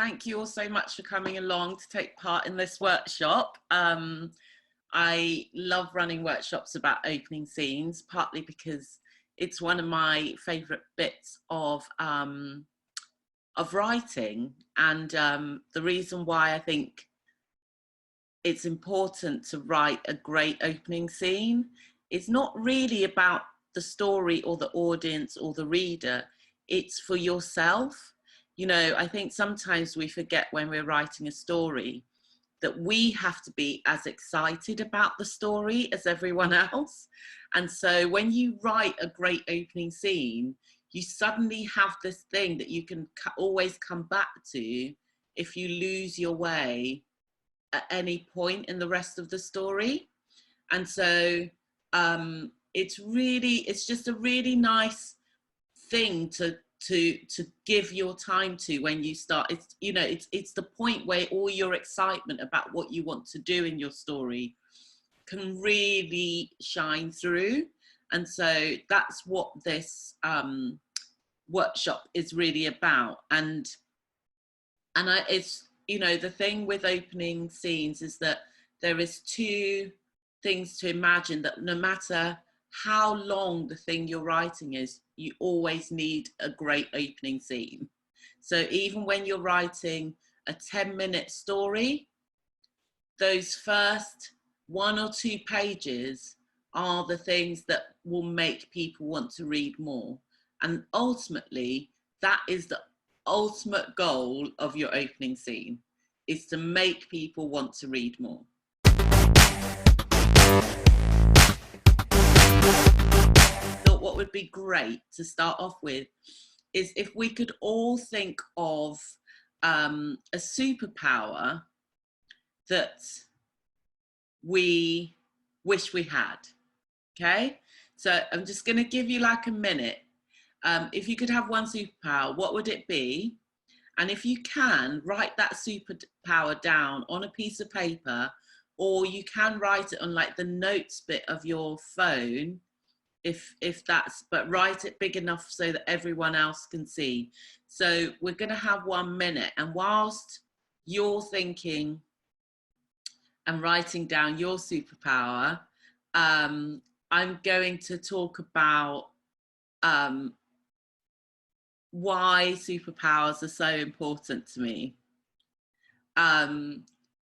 Thank you all so much for coming along to take part in this workshop. I love running workshops about opening scenes, partly because it's one of my favourite bits of writing, and the reason why I think it's important to write a great opening scene is not really about the story or the audience or the reader, it's for yourself. You know, I think sometimes we forget when we're writing a story that we have to be as excited about the story as everyone else. And so when you write a great opening scene, you suddenly have this thing that you can always come back to if you lose your way at any point in the rest of the story. And so it's just a really nice thing to give your time to when you start. It's, you know, it's the point where all your excitement about what you want to do in your story can really shine through. And so that's what this workshop is really about. And it's, you know, the thing with opening scenes is that there is two things to imagine, that no matter how long the thing you're writing is, you always need a great opening scene. So even when you're writing a 10-minute story, those first 1 or 2 pages are the things that will make people want to read more. And ultimately, that is the ultimate goal of your opening scene, is to make people want to read more. What would be great to start off with is if we could all think of a superpower that we wish we had. Okay, so I'm just going to give you like a minute. If you could have one superpower, what would it be? And if you can, write that superpower down on a piece of paper, or you can write it on like the notes bit of your phone, if that's, but write it big enough so that everyone else can see. So we're going to have 1 minute, and whilst you're thinking and writing down your superpower, I'm going to talk about why superpowers are so important to me.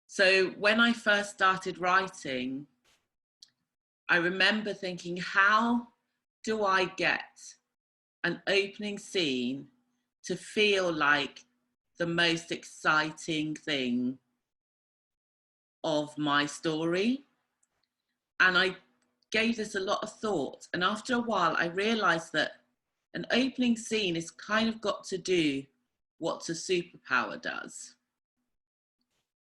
So when I first started writing, I remember thinking, how do I get an opening scene to feel like the most exciting thing of my story? And I gave this a lot of thought. And after a while, I realized that an opening scene is kind of got to do what a superpower does.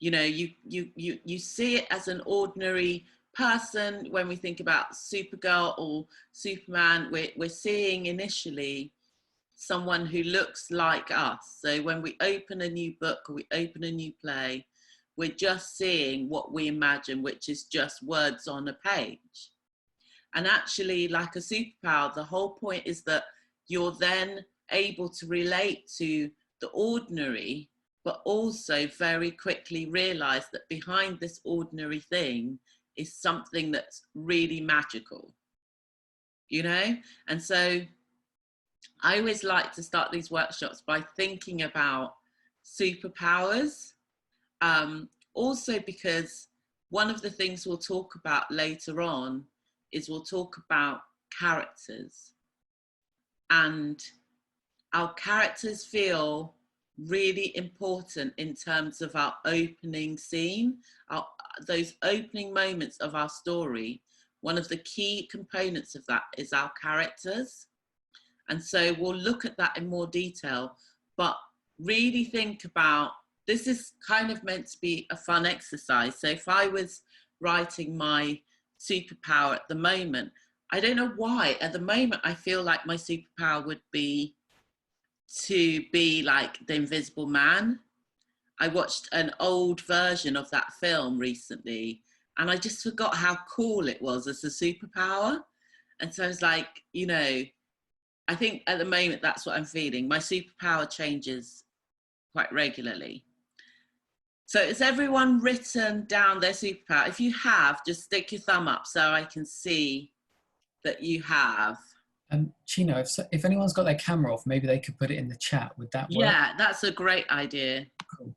You know, you see it as an ordinary person. When we think about Supergirl or Superman, we're seeing initially someone who looks like us. So when we open a new book or we open a new play, we're just seeing what we imagine, which is just words on a page. And actually, like a superpower, the whole point is that you're then able to relate to the ordinary, but also very quickly realize that behind this ordinary thing is something that's really magical, you know? And so I always like to start these workshops by thinking about superpowers, also because one of the things we'll talk about later on is we'll talk about characters, and our characters feel really important in terms of our opening scene, those opening moments of our story. One of the key components of that is our characters. And so we'll look at that in more detail, but really think about, this is kind of meant to be a fun exercise. So if I was writing my superpower at the moment, I don't know why, at the moment, I feel like my superpower would be to be like the Invisible Man. I watched an old version of that film recently, and I just forgot how cool it was as a superpower. And so I was like, you know, I think at the moment that's what I'm feeling. My superpower changes quite regularly. So has everyone written down their superpower? If you have, just stick your thumb up so I can see that you have. Chino, if anyone's got their camera off, maybe they could put it in the chat. Would that work? Yeah, that's a great idea. Cool.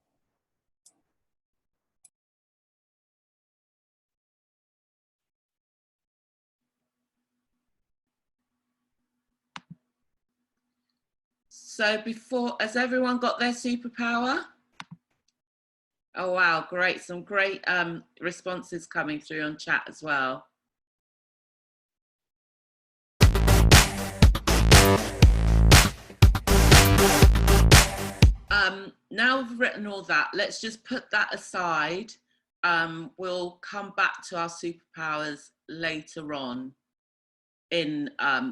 So has everyone got their superpower? Oh, wow, great. Some great responses coming through on chat as well. Now we've written all that, let's just put that aside. We'll come back to our superpowers later on in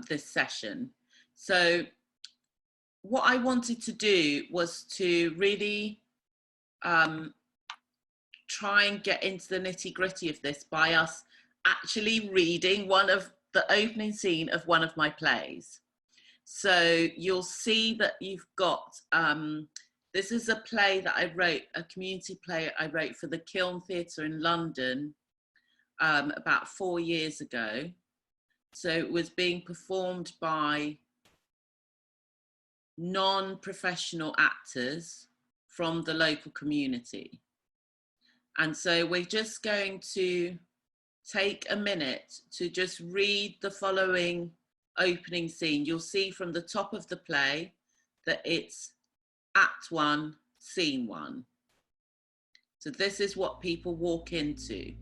this session. So what I wanted to do was to really try and get into the nitty-gritty of this by us actually reading one of the opening scene of one of my plays. So you'll see that you've got, this is a play that I wrote, a community play I wrote for the Kiln Theatre in London about 4 years ago. So it was being performed by non-professional actors from the local community. And so we're just going to take a minute to just read the following opening scene. You'll see from the top of the play that it's Act 1, Scene 1. So this is what people walk into.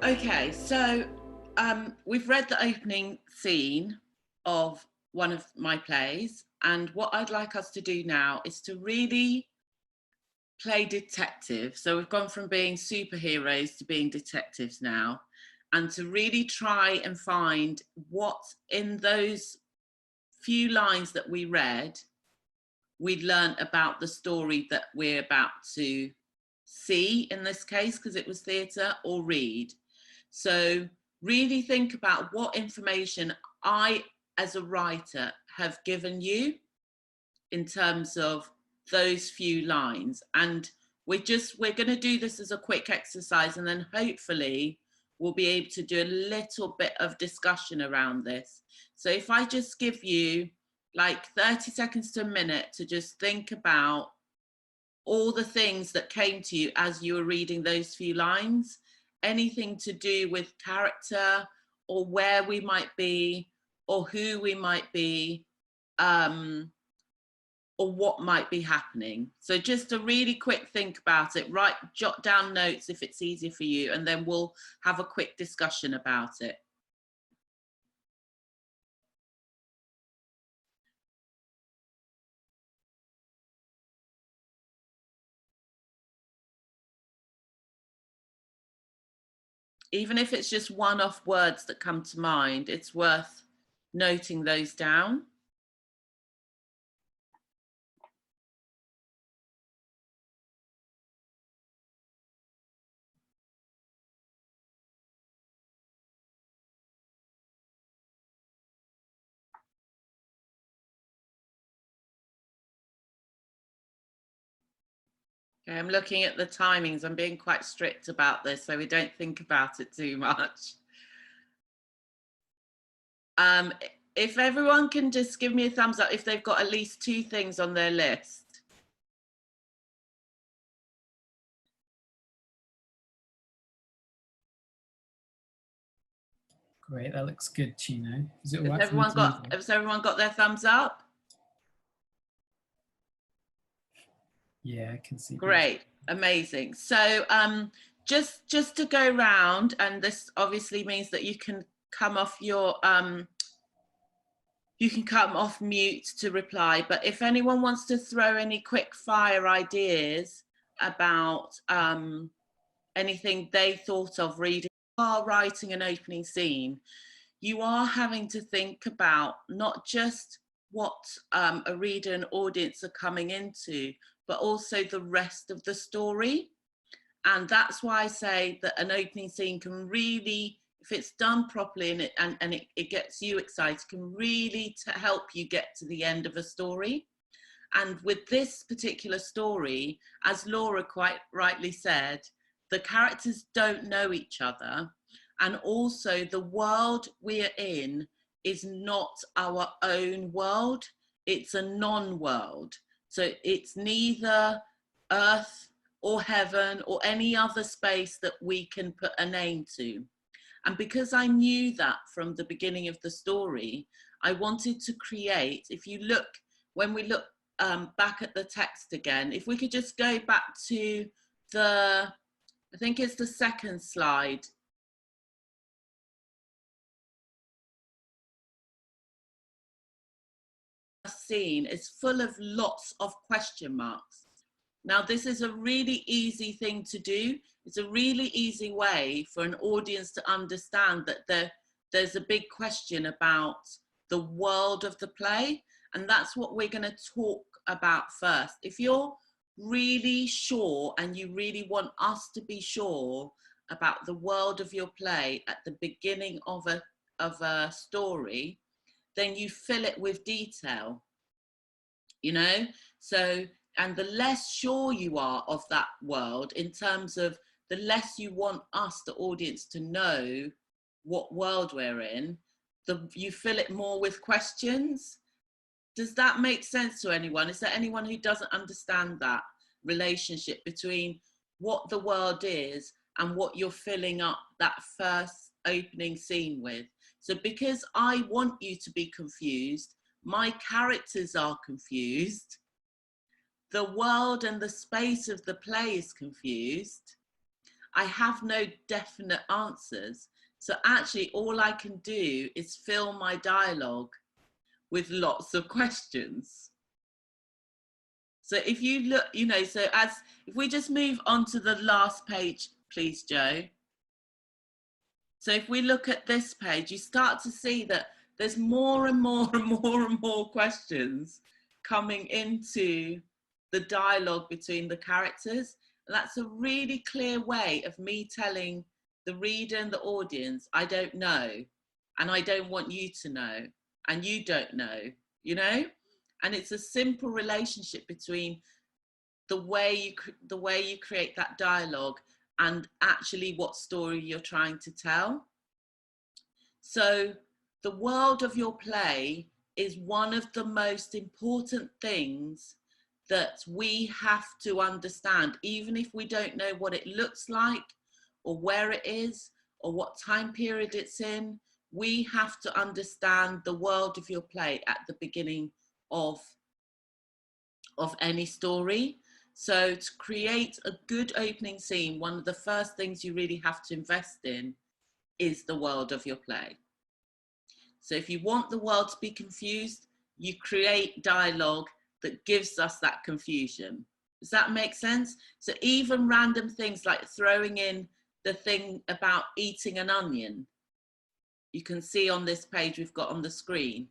Okay, so we've read the opening scene of one of my plays, and what I'd like us to do now is to really play detective. So we've gone from being superheroes to being detectives now, and to really try and find what in those few lines that we read, we'd learned about the story that we're about to see in this case, because it was theatre, or read. So really think about what information I, as a writer, have given you in terms of those few lines. And we're going to do this as a quick exercise, and then hopefully we'll be able to do a little bit of discussion around this. So if I just give you like 30 seconds to a minute to just think about all the things that came to you as you were reading those few lines, anything to do with character or where we might be or who we might be, or what might be happening. So just a really quick think about it, jot down notes if it's easier for you, and then we'll have a quick discussion about it. Even if it's just one-off words that come to mind, it's worth noting those down. Okay, I'm looking at the timings. I'm being quite strict about this so we don't think about it too much. If everyone can just give me a thumbs up if they've got at least 2 things on their list. Great, that looks good, Chino. Is it all right for me to move on? Has everyone got their thumbs up? Yeah, I can see. Great, amazing. So just to go round, and this obviously means that you can come off your you can come off mute to reply, but if anyone wants to throw any quick fire ideas about anything they thought of reading while writing an opening scene, you are having to think about not just what a reader and audience are coming into, but also the rest of the story. And that's why I say that an opening scene can really, if it's done properly and it gets you excited, can really help you get to the end of a story. And with this particular story, as Laura quite rightly said, the characters don't know each other. And also the world we're in is not our own world. It's a non-world. So it's neither Earth or heaven or any other space that we can put a name to. And because I knew that from the beginning of the story, I wanted to create, if you look, when we look back at the text again, if we could just go back to the, I think it's the second slide. Scene is full of lots of question marks. Now, this is a really easy thing to do. It's a really easy way for an audience to understand that there's a big question about the world of the play. And that's what we're going to talk about first. If you're really sure and you really want us to be sure about the world of your play at the beginning of a story, then you fill it with detail, you know? So, and the less sure you are of that world, in terms of the less you want us, the audience, to know what world we're in, you fill it more with questions. Does that make sense to anyone? Is there anyone who doesn't understand that relationship between what the world is and what you're filling up that first opening scene with? So because I want you to be confused, my characters are confused, the world and the space of the play is confused, I have no definite answers. So actually all I can do is fill my dialogue with lots of questions. So if you look, you know, so if we just move on to the last page, please, Joe. So if we look at this page, you start to see that there's more and more and more and more questions coming into the dialogue between the characters. And that's a really clear way of me telling the reader and the audience, I don't know, and I don't want you to know, and you don't know, you know? And it's a simple relationship between the way you create that dialogue and actually what story you're trying to tell. So the world of your play is one of the most important things that we have to understand, even if we don't know what it looks like or where it is or what time period it's in. We have to understand the world of your play at the beginning of any story. So to create a good opening scene, one of the first things you really have to invest in is the world of your play. So if you want the world to be confused, you create dialogue that gives us that confusion. Does that make sense? So even random things like throwing in the thing about eating an onion, you can see on this page we've got on the screen.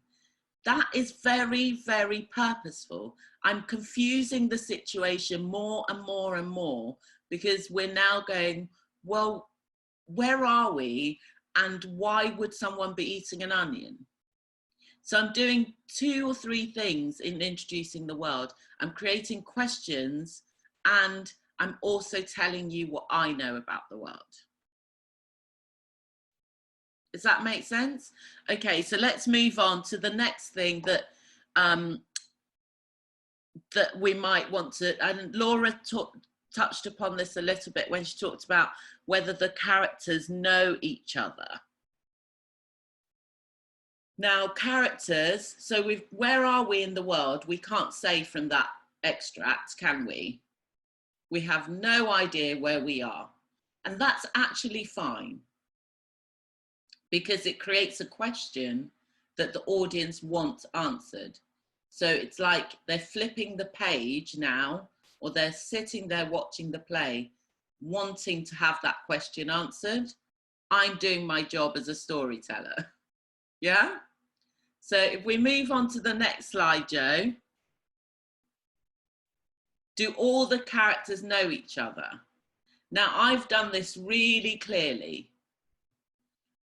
That is very, very purposeful. I'm confusing the situation more and more and more because we're now going, well, where are we? And why would someone be eating an onion? So I'm doing 2 or 3 things in introducing the world. I'm creating questions and I'm also telling you what I know about the world. Does that make sense? Okay, so let's move on to the next thing that that we might want to, and Laura touched upon this a little bit when she talked about whether the characters know each other. Now, characters, so where are we in the world? We can't say from that extract, can we? We have no idea where we are. And that's actually fine, because it creates a question that the audience wants answered. So it's like they're flipping the page now, or they're sitting there watching the play, wanting to have that question answered. I'm doing my job as a storyteller. Yeah? So if we move on to the next slide, Joe. Do all the characters know each other? Now, I've done this really clearly.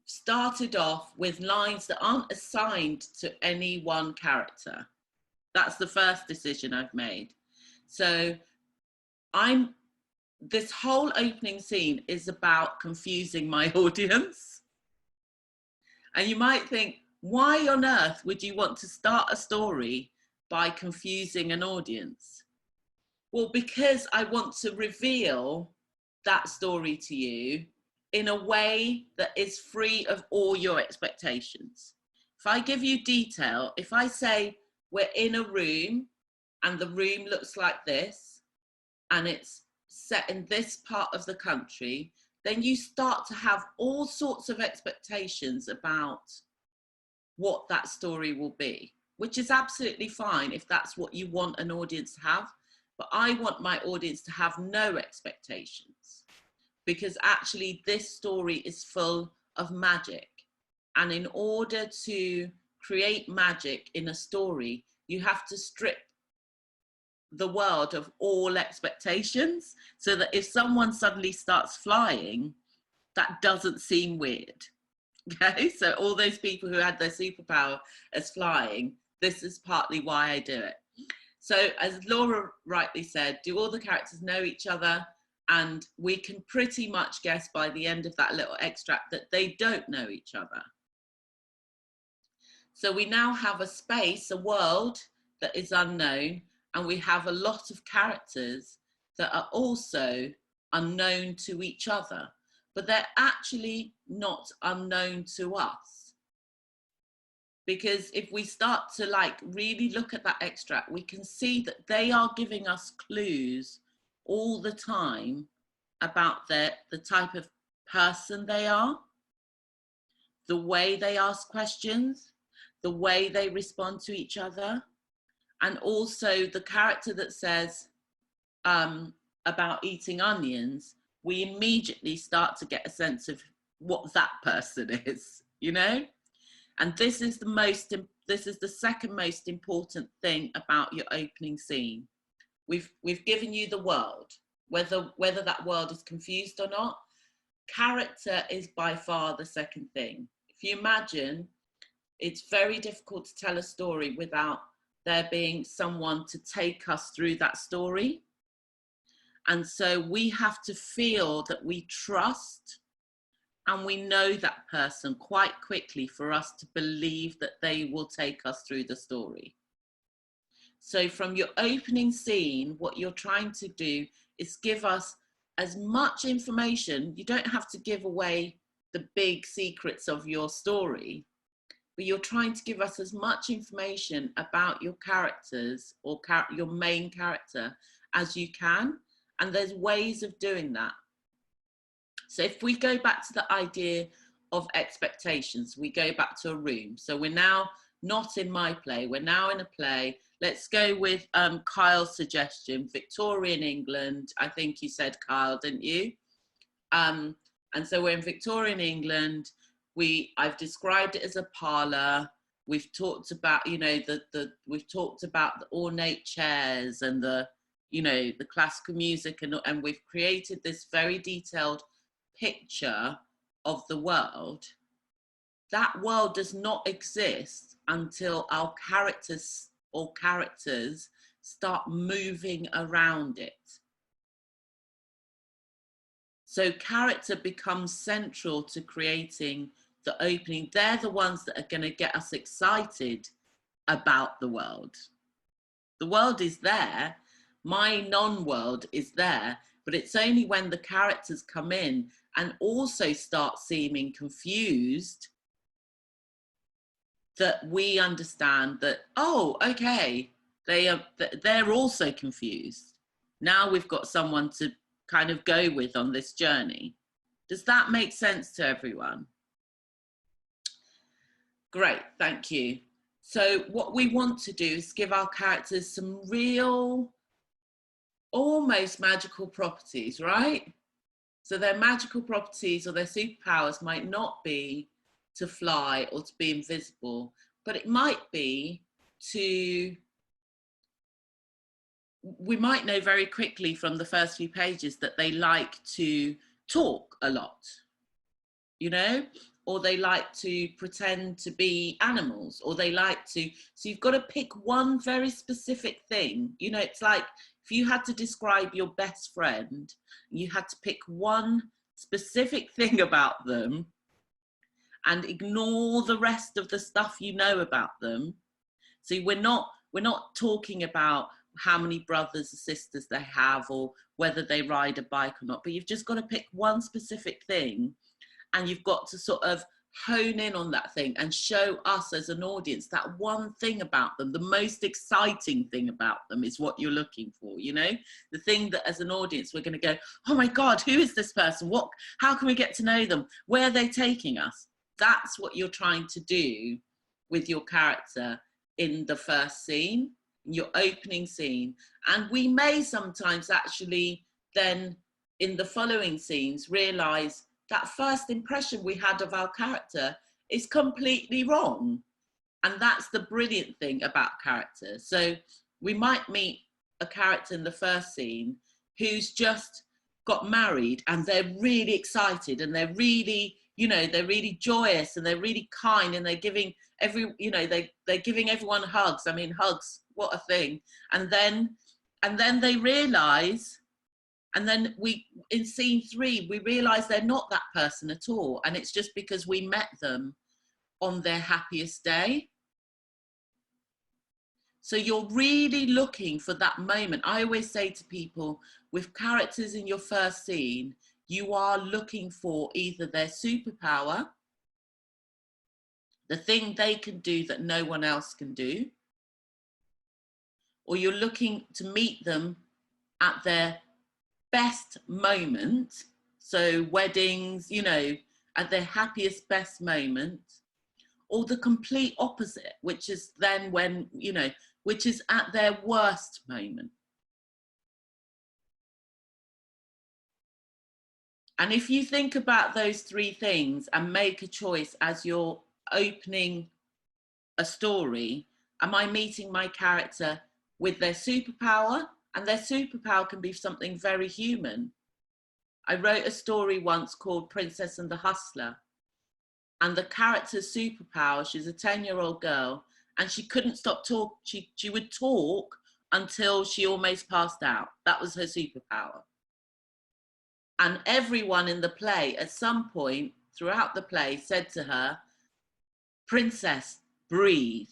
Started off with lines that aren't assigned to any one character. That's the first decision I've made. So this whole opening scene is about confusing my audience. And you might think, why on earth would you want to start a story by confusing an audience? Well, because I want to reveal that story to you in a way that is free of all your expectations. If I give you detail, if I say we're in a room and the room looks like this and it's set in this part of the country, then you start to have all sorts of expectations about what that story will be, which is absolutely fine if that's what you want an audience to have. But I want my audience to have no expectations, because actually this story is full of magic. And in order to create magic in a story, you have to strip the world of all expectations, so that if someone suddenly starts flying, that doesn't seem weird. Okay, so all those people who had their superpower as flying, this is partly why I do it. So as Laura rightly said, do all the characters know each other? And we can pretty much guess by the end of that little extract that they don't know each other. So we now have a space, a world that is unknown, and we have a lot of characters that are also unknown to each other, but they're actually not unknown to us. Because if we start to really look at that extract, we can see that they are giving us clues all the time about the type of person they are, the way they ask questions, the way they respond to each other, and also the character that says about eating onions, we immediately start to get a sense of what that person is, you know? And this is the second most important thing about your opening scene. We've given you the world, whether that world is confused or not. Character is by far the second thing. If you imagine, it's very difficult to tell a story without there being someone to take us through that story. And so we have to feel that we trust and we know that person quite quickly for us to believe that they will take us through the story. So from your opening scene, what you're trying to do is give us as much information. You don't have to give away the big secrets of your story, but you're trying to give us as much information about your characters or your main character as you can. And there's ways of doing that. So if we go back to the idea of expectations, we go back to a room. So we're now not in my play, we're now in a play. Let's go with Kyle's suggestion, Victorian England. I think you said Kyle, didn't you? And so we're in Victorian England. I've described it as a parlour. We've talked about, we've talked about the ornate chairs and the classical music, and we've created this very detailed picture of the world. That world does not exist until our characters start moving around it. So character becomes central to creating the opening. They're the ones that are going to get us excited about the world. The world is there. My non-world is there, but it's only when the characters come in and also start seeming confused that we understand that, oh, okay, they're also confused. Now we've got someone to kind of go with on this journey. Does that make sense to everyone? Great, thank you. So what we want to do is give our characters some real, almost magical properties, right? So their magical properties or their superpowers might not be to fly or to be invisible, but it might be to, we might know very quickly from the first few pages that they like to talk a lot, you know, or they like to pretend to be animals, or they like to, so you've got to pick one very specific thing. You know, it's like if you had to describe your best friend, you had to pick one specific thing about them and ignore the rest of the stuff you know about them. So we're not talking about how many brothers or sisters they have or whether they ride a bike or not, but you've just got to pick one specific thing, and you've got to sort of hone in on that thing and show us as an audience that one thing about them. The most exciting thing about them is what you're looking for, you know, the thing that as an audience we're going to go, oh my God, who is this person? How can we get to know them? Where are they taking us? That's what you're trying to do with your character in the first scene, your opening scene. And we may sometimes actually then in the following scenes realize that first impression we had of our character is completely wrong. And that's the brilliant thing about character. So we might meet a character in the first scene who's just got married and they're really excited and they're really, you know, they're really joyous and they're really kind and they're giving they're giving everyone hugs. I mean, hugs, what a thing. And then they realize, and then in scene 3, we realize they're not that person at all. And it's just because we met them on their happiest day. So you're really looking for that moment. I always say to people, with characters in your first scene, you are looking for either their superpower, the thing they can do that no one else can do, or you're looking to meet them at their best moment. So weddings, you know, at their happiest, best moment, or the complete opposite, which is then when, you know, which is at their worst moment. And if you think about those 3 things and make a choice as you're opening a story, am I meeting my character with their superpower? And their superpower can be something very human. I wrote a story once called Princess and the Hustler. And the character's superpower, she's a 10-year-old girl, and she couldn't stop talking. She would talk until she almost passed out. That was her superpower. And everyone in the play at some point throughout the play said to her, Princess, breathe.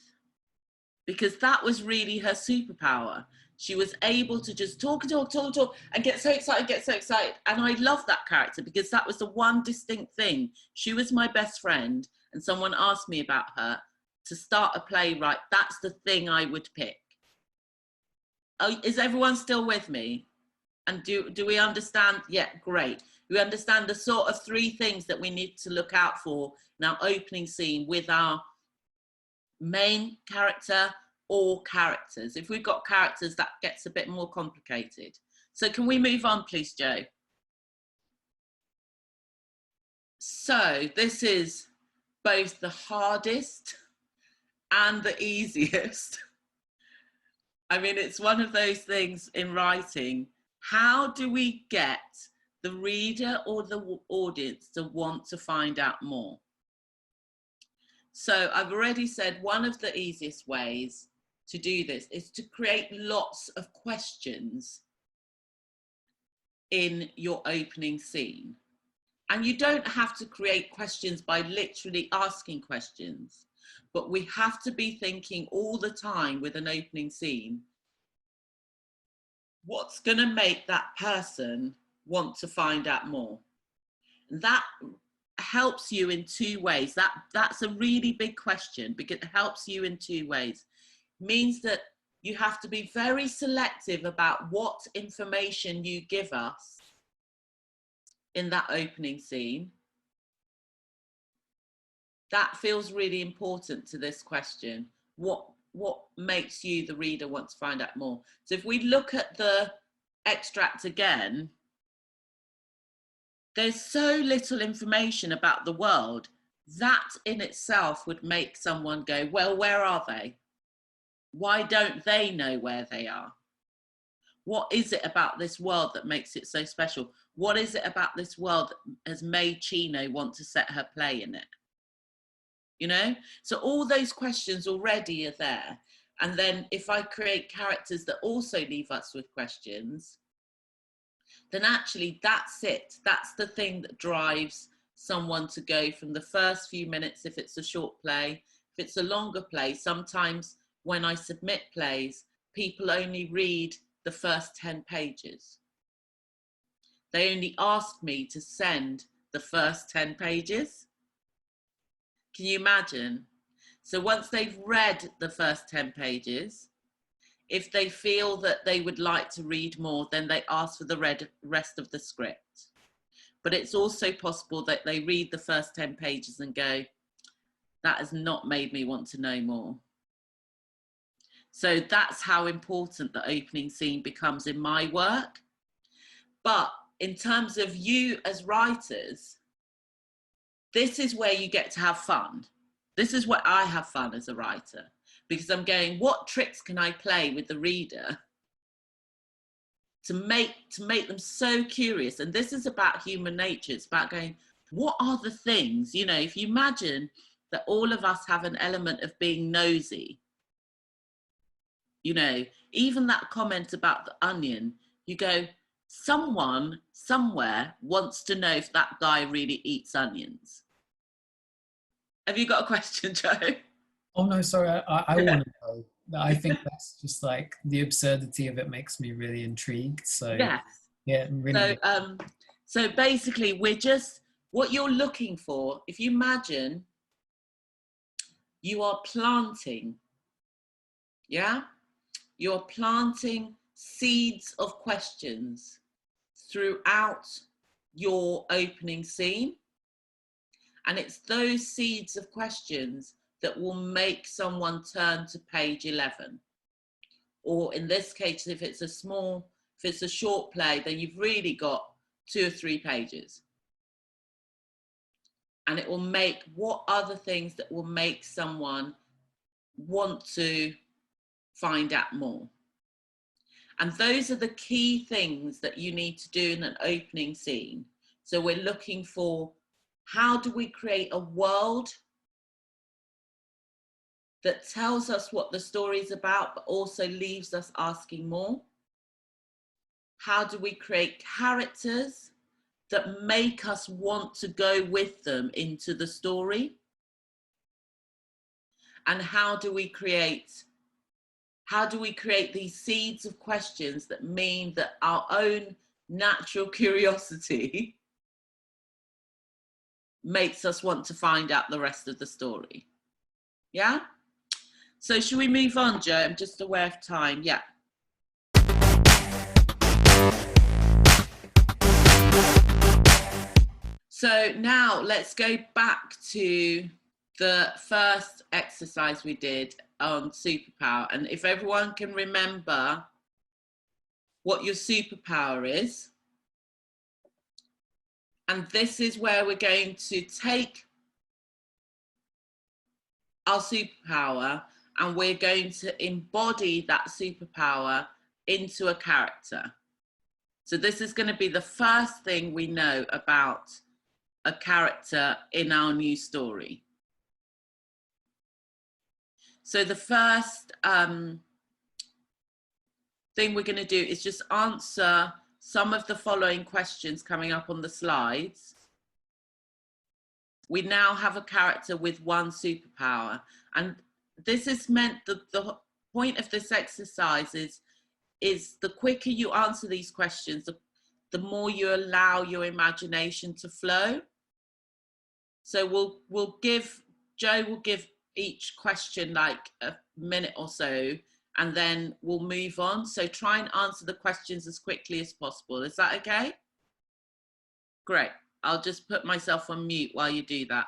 Because that was really her superpower. She was able to just talk and get so excited. And I love that character because that was the one distinct thing. She was my best friend and someone asked me about her to start a playwright. That's the thing I would pick. Oh, is everyone still with me? And do we understand? Yeah, great. We understand the sort of 3 things that we need to look out for in our opening scene with our main character or characters. If we've got characters, that gets a bit more complicated. So can we move on, please, Jo? So this is both the hardest and the easiest. I mean, it's one of those things in writing. How do we get the reader or the audience to want to find out more? So I've already said one of the easiest ways to do this is to create lots of questions. in your opening scene. And you don't have to create questions by literally asking questions, but we have to be thinking all the time with an opening scene, what's going to make that person want to find out more? And that helps you in two ways. That's a really big question, because it helps you in two ways. It means that you have to be very selective about what information you give us in that opening scene. That feels really important to this question. What makes you, the reader, want to find out more? So if we look at the extract again, there's so little information about the world that in itself would make someone go, well, where are they? Why don't they know where they are? What is it about this world that makes it so special? What is it about this world that has made Chino want to set her play in it? You know? So all those questions already are there. And then if I create characters that also leave us with questions, then actually that's it. That's the thing that drives someone to go from the first few minutes, if it's a short play. If it's a longer play, sometimes when I submit plays, people only read the first 10 pages. They only ask me to send the first 10 pages. Can you imagine? So once they've read the first 10 pages, if they feel that they would like to read more, then they ask for the rest of the script. But it's also possible that they read the first 10 pages and go, that has not made me want to know more. So that's how important the opening scene becomes in my work. But in terms of you as writers, this is where you get to have fun. This is where I have fun as a writer, because I'm going, what tricks can I play with the reader to make them so curious? And this is about human nature. It's about going, what are the things, you know, if you imagine that all of us have an element of being nosy, you know, even that comment about the onion, you go, someone somewhere wants to know if that guy really eats onions. Have you got a question, Joe? Oh no, sorry, I want to know. I think that's just like the absurdity of it makes me really intrigued. So Yes. yeah, really. So basically, we're just, what you're looking for, if you imagine you are planting, yeah? You're planting seeds of questions throughout your opening scene. And it's those seeds of questions that will make someone turn to page 11. Or in this case, if it's a short play, then you've really got 2 or 3 pages. And it will make, what other things that will make someone want to find out more? And those are the key things that you need to do in an opening scene. So we're looking for, how do we create a world that tells us what the story is about, but also leaves us asking more? How do we create characters that make us want to go with them into the story? And how do we create these seeds of questions that mean that our own natural curiosity makes us want to find out the rest of the story? Yeah? So should we move on, Joe? I'm just aware of time. Yeah. So now let's go back to the first exercise we did on superpower. And if everyone can remember what your superpower is, and this is where we're going to take our superpower and we're going to embody that superpower into a character. So this is going to be the first thing we know about a character in our new story. So the first thing we're going to do is just answer some of the following questions coming up on the slides. We now have a character with one superpower. And this is meant, the point of this exercise is the quicker you answer these questions, the more you allow your imagination to flow. So Joe will give each question like a minute or so, and then we'll move on. So try and answer the questions as quickly as possible. Is that okay? Great. I'll just put myself on mute while you do that.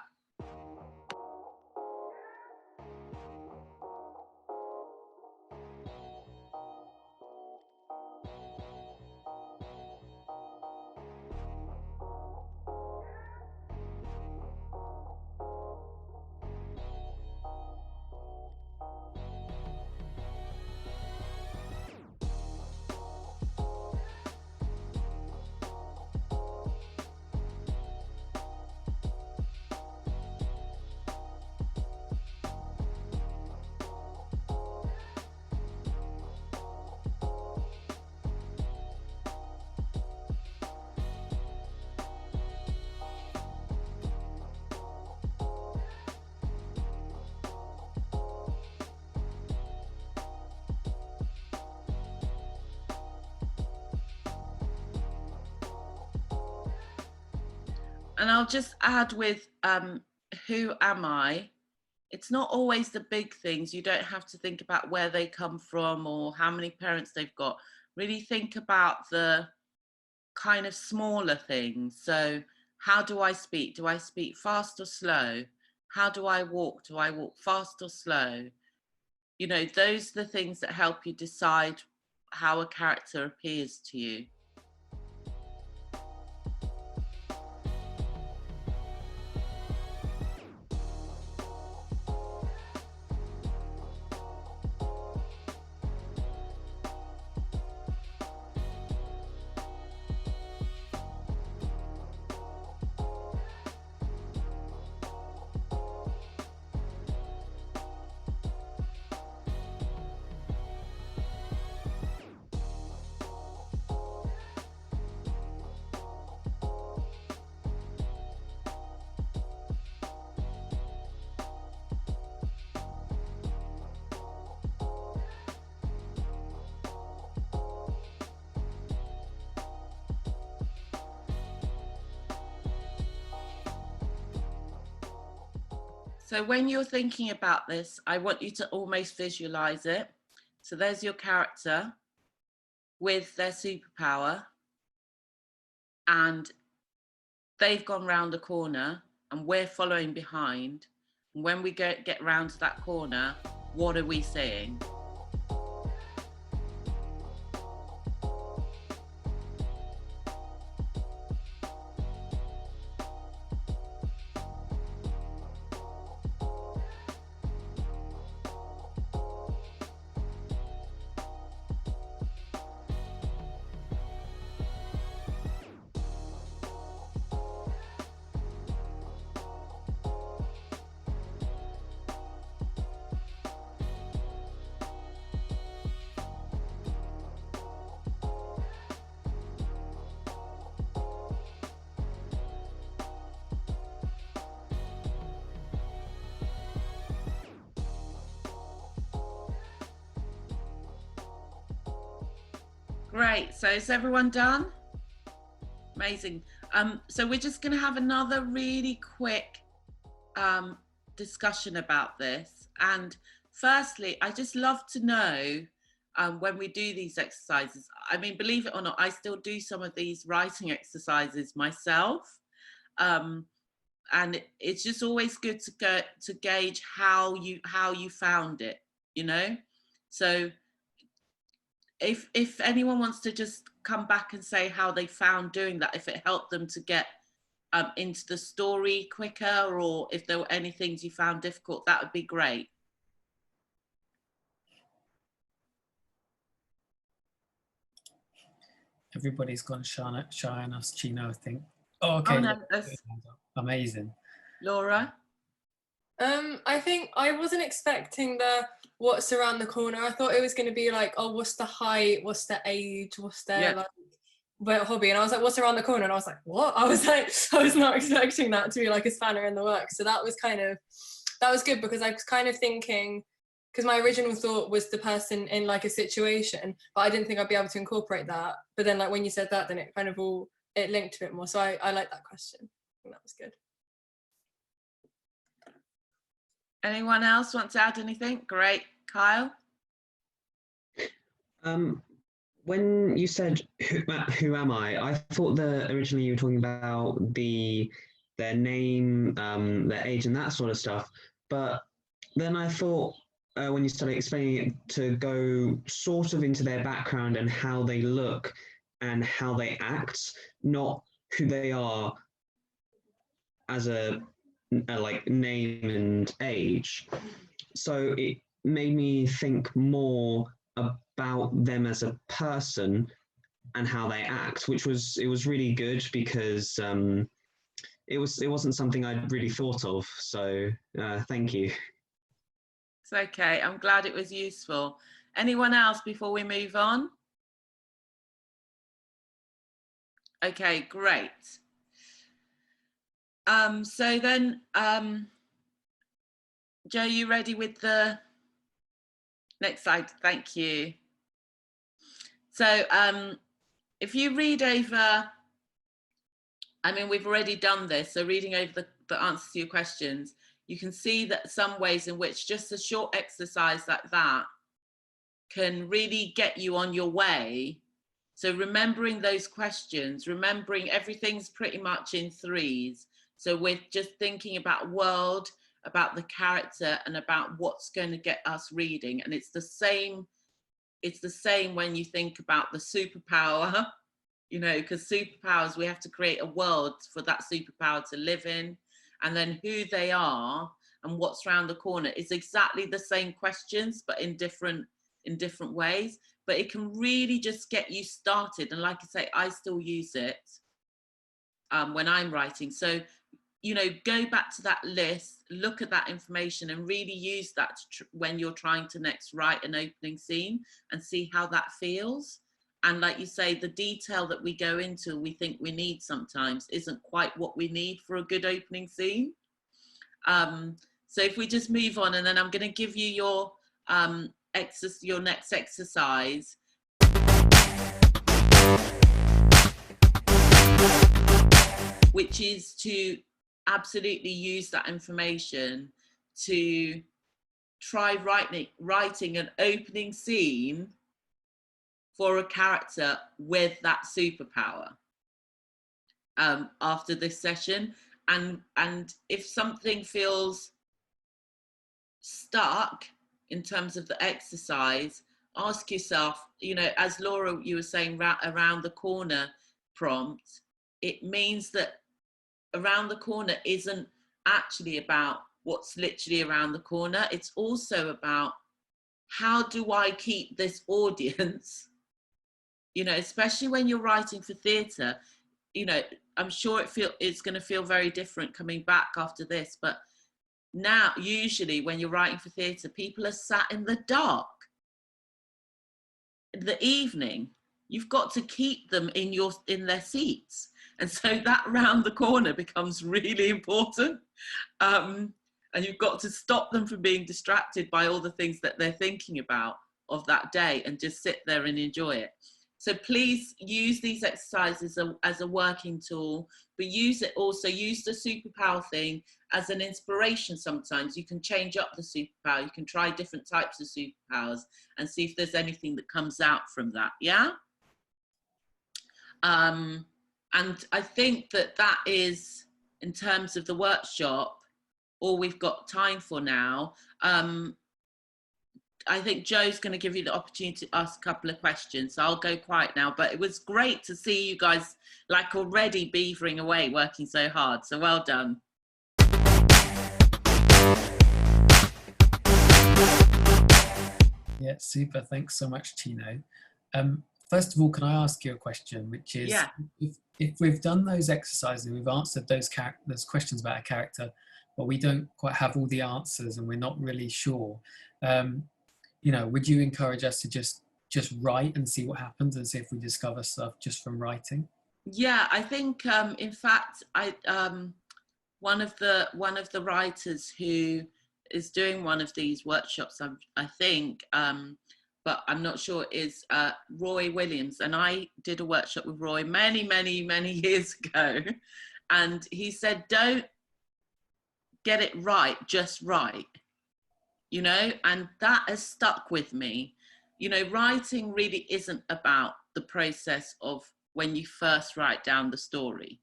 And I'll just add with who am I? It's not always the big things. You don't have to think about where they come from or how many parents they've got. Really think about the kind of smaller things. So how do I speak? Do I speak fast or slow? How do I walk? Do I walk fast or slow? You know, those are the things that help you decide how a character appears to you. So when you're thinking about this, I want you to almost visualize it. So there's your character with their superpower, and they've gone round the corner and we're following behind. And when we get round to that corner, what are we saying? Great, so is everyone done? Amazing. So we're just going to have another really quick discussion about this. And firstly, I just love to know when we do these exercises, I mean, believe it or not, I still do some of these writing exercises myself. And it's just always good to gauge how you found it, you know? So if anyone wants to just come back and say how they found doing that, if it helped them to get into the story quicker, or if there were any things you found difficult, that would be great. Everybody's gone shy on us, Chino, I think. Oh, okay. Oh, no, amazing. Laura? I think I wasn't expecting the what's around the corner. I thought it was going to be like, oh, what's the height, what's the age, what's their like hobby, and I was like, what's around the corner? And I was like, what? I was not expecting that to be like a spanner in the works. So that was good, because I was kind of thinking, because my original thought was the person in like a situation, but I didn't think I'd be able to incorporate that. But then like when you said that, then it kind of it linked a bit more. So I like that question. I think that was good. Anyone else want to add anything? Great. Kyle? When you said who am I thought that originally you were talking about their name, their age and that sort of stuff. But then I thought when you started explaining it, to go sort of into their background and how they look and how they act, not who they are as a like name and age. So it made me think more about them as a person and how they act, which was really good, because it wasn't something I'd really thought of. So thank you. It's okay. I'm glad it was useful. Anyone else before we move on? Okay, great. So then, Joe, you ready with the next slide? Thank you. So if you read over, I mean, we've already done this, so reading over the answers to your questions, you can see that some ways in which just a short exercise like that can really get you on your way. So remembering those questions, remembering everything's pretty much in threes. So we're just thinking about world, about the character, and about what's going to get us reading. And it's the same when you think about the superpower, you know, because superpowers, we have to create a world for that superpower to live in. And then who they are and what's around the corner is exactly the same questions, but in different ways. But it can really just get you started. And like I say, I still use it when I'm writing. So, you know, go back to that list, look at that information, and really use that when you're trying to next write an opening scene, and see how that feels. And like you say, the detail that we go into, we think we need sometimes, isn't quite what we need for a good opening scene. So if we just move on, and then I'm going to give you your next exercise. Which is to absolutely use that information to try writing an opening scene for a character with that superpower after this session. And if something feels stuck in terms of the exercise, ask yourself, you know, as Laura, you were saying, around the corner prompt, it means that around the corner isn't actually about what's literally around the corner. It's also about, how do I keep this audience, you know, especially when you're writing for theatre, you know, I'm sure it's going to feel very different coming back after this, but now usually when you're writing for theatre, people are sat in the dark in the evening. You've got to keep them in their seats. And so that round the corner becomes really important. And you've got to stop them from being distracted by all the things that they're thinking about of that day, and just sit there and enjoy it. So please use these exercises as a working tool, but use the superpower thing as an inspiration. Sometimes you can change up the superpower. You can try different types of superpowers and see if there's anything that comes out from that, yeah? And I think that is, in terms of the workshop, all we've got time for now. I think Joe's going to give you the opportunity to ask a couple of questions, so I'll go quiet now. But it was great to see you guys like already beavering away, working so hard. So well done. Yeah, super. Thanks so much, Chino. First of all, can I ask you a question, which is, yeah, if we've done those exercises, we've answered those questions about a character, but we don't quite have all the answers and we're not really sure, you know, would you encourage us to just just write and see what happens and see if we discover stuff just from writing? Yeah, I think in fact one of the writers who is doing one of these workshops, I think, but I'm not sure, is Roy Williams. And I did a workshop with Roy many years ago. And he said, don't get it right, just write, you know, and that has stuck with me. You know, writing really isn't about the process of when you first write down the story.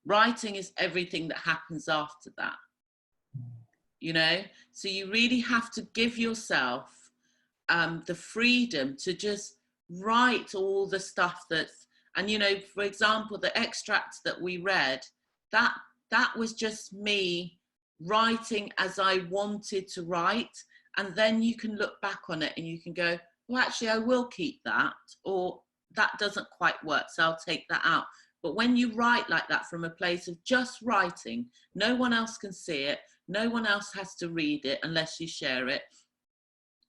Writing is everything that happens after that, you know? So you really have to give yourself the freedom to just write all the stuff that's, and you know, for example, the extract that we read, that was just me writing as I wanted to write. And then you can look back on it and you can go, well, actually, I will keep that, or that doesn't quite work, so I'll take that out. But when you write like that from a place of just writing, no one else can see it, no one else has to read it unless you share it,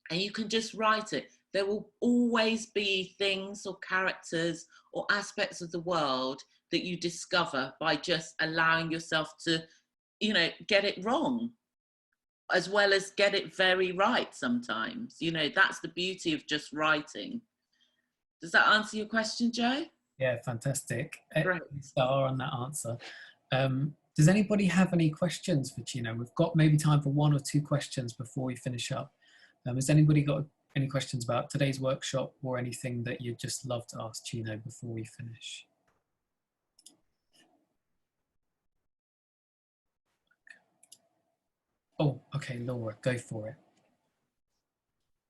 and you can just write it. There will always be things or characters or aspects of the world that you discover by just allowing yourself to, you know, get it wrong, as well as get it very right sometimes. You know, that's the beauty of just writing. Does that answer your question, Joe? Yeah, fantastic. Great. Star on that answer. Does anybody have any questions for Chino? We've got maybe time for 1 or 2 questions before we finish up. Has anybody got any questions about today's workshop or anything that you'd just love to ask Chino before we finish? Oh, okay, Laura, go for it.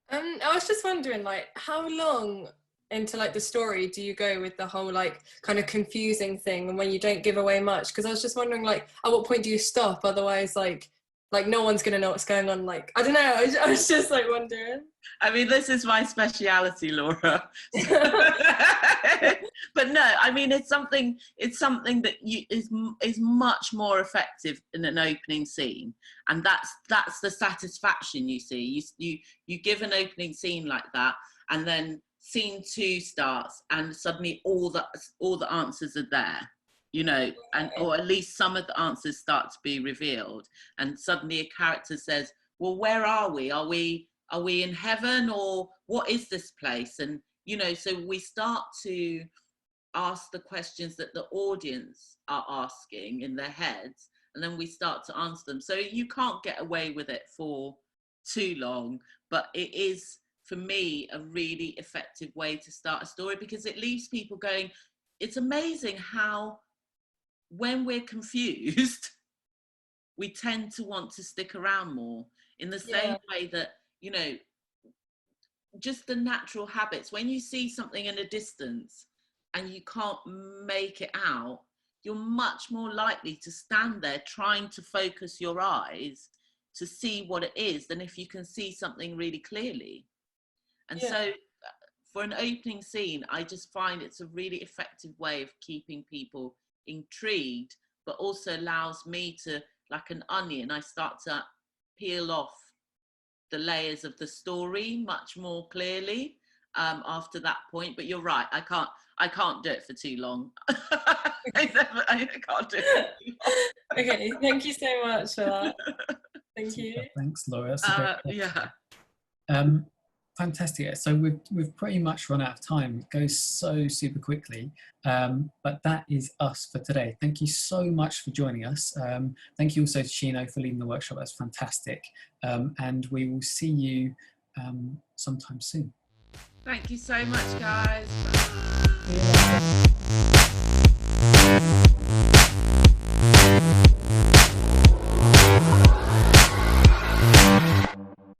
I was just wondering, like, how long into like the story do you go with the whole like kind of confusing thing, and when you don't give away much? Because I was just wondering, like, at what point do you stop? Otherwise, like no one's gonna know what's going on. Like, I don't know. I was just like wondering. I mean, this is my speciality, Laura. But no, I mean, it's something that is much more effective in an opening scene, and that's the satisfaction you see. You give an opening scene like that, and then scene 2 starts, and suddenly all the answers are there, you know, and or at least some of the answers start to be revealed, and suddenly a character says, well, where are we? Are we in heaven, or what is this place? And you know, so we start to ask the questions that the audience are asking in their heads, and then we start to answer them. So you can't get away with it for too long, but it is, for me, a really effective way to start a story, because it leaves people going, it's amazing how when we're confused, we tend to want to stick around more, in the same way that, you know, just the natural habits. When you see something in a distance and you can't make it out, you're much more likely to stand there trying to focus your eyes to see what it is than if you can see something really clearly. And so for an opening scene, I just find it's a really effective way of keeping people intrigued, but also allows me to, like an onion, I start to peel off the layers of the story much more clearly after that point. But you're right, I can't do it for too long. I can't do it for too long. Okay, thank you so much for that. Thank you. Thanks, Laura. That's a great question. Fantastic. So we've pretty much run out of time. It goes so super quickly, but that is us for today. Thank you so much for joining us. Thank you also to Chino for leading the workshop. That's fantastic. And we will see you sometime soon. Thank you so much, guys. Bye.